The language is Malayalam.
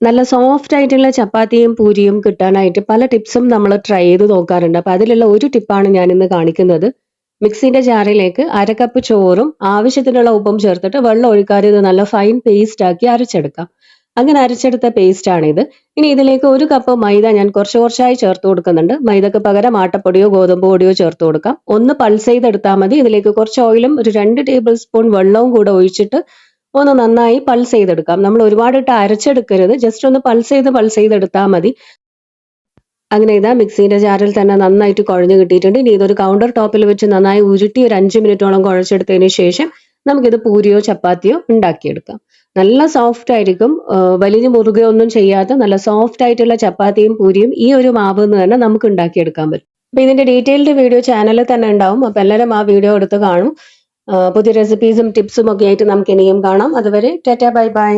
നല്ല സോഫ്റ്റ് ആയിട്ടുള്ള ചപ്പാത്തിയും പൂരിയും കിട്ടാനായിട്ട് പല ടിപ്സും നമ്മൾ ട്രൈ ചെയ്ത് നോക്കാറുണ്ട്. അപ്പൊ അതിലുള്ള ഒരു ടിപ്പാണ് ഞാൻ ഇന്ന് കാണിക്കുന്നത്. മിക്സിന്റെ ജാറിലേക്ക് 1/2 കപ്പ് ചോറും ആവശ്യത്തിനുള്ള ഉപ്പും ചേർത്തിട്ട് വെള്ളം ഒഴിക്കാതെ ഇത് നല്ല ഫൈൻ പേസ്റ്റ് ആക്കി അരച്ചെടുക്കാം. അങ്ങനെ അരച്ചെടുത്ത പേസ്റ്റ് ആണിത്. ഇനി ഇതിലേക്ക് 1 കപ്പ് മൈദ ഞാൻ കുറച്ച് കുറച്ചായി ചേർത്ത് കൊടുക്കുന്നുണ്ട്. മൈദക്ക് പകരം ആട്ടപ്പൊടിയോ ഗോതമ്പ് പൊടിയോ ചേർത്ത് കൊടുക്കാം. ഒന്ന് പൾസ് ചെയ്തെടുത്താൽ മതി. ഇതിലേക്ക് കുറച്ച് ഓയിലും ഒരു 2 ടേബിൾ സ്പൂൺ വെള്ളവും കൂടെ ഒഴിച്ചിട്ട് ഒന്ന് നന്നായി പൾസ് ചെയ്തെടുക്കാം. നമ്മൾ ഒരുപാടിട്ട് അരച്ചെടുക്കരുത്. ജസ്റ്റ് ഒന്ന് പൾസ് ചെയ്തെടുത്താൽ മതി. അങ്ങനെ ഇതാ മിക്സിന്റെ ജാറിൽ തന്നെ നന്നായിട്ട് കുഴഞ്ഞു കിട്ടിയിട്ടുണ്ട്. ഇനി ഇതൊരു കൗണ്ടർ ടോപ്പിൽ വെച്ച് നന്നായി ഉരുട്ടി ഒരു 5 മിനിറ്റോളം കുഴച്ചെടുത്തതിന് ശേഷം നമുക്കിത് പൂരിയോ ചപ്പാത്തിയോ ഉണ്ടാക്കിയെടുക്കാം. നല്ല സോഫ്റ്റ് ആയിരിക്കും. വലിഞ്ഞു മുറുകെ ഒന്നും ചെയ്യാത്ത നല്ല സോഫ്റ്റ് ആയിട്ടുള്ള ചപ്പാത്തിയും പൂരിയും ഈ ഒരു മാവ് നിന്ന് തന്നെ നമുക്ക് ഉണ്ടാക്കിയെടുക്കാൻ പറ്റും. അപ്പൊ ഇതിന്റെ ഡീറ്റെയിൽഡ് വീഡിയോ ചാനലിൽ തന്നെ ഉണ്ടാവും. അപ്പൊ എല്ലാവരും ആ വീഡിയോ എടുത്ത് കാണും. പുതിയ റെസിപ്പീസും ടിപ്സും ഒക്കെ ആയിട്ട് നമുക്ക് ഇനിയും കാണാം. അതുവരെ ടാറ്റാ ബൈ ബൈ.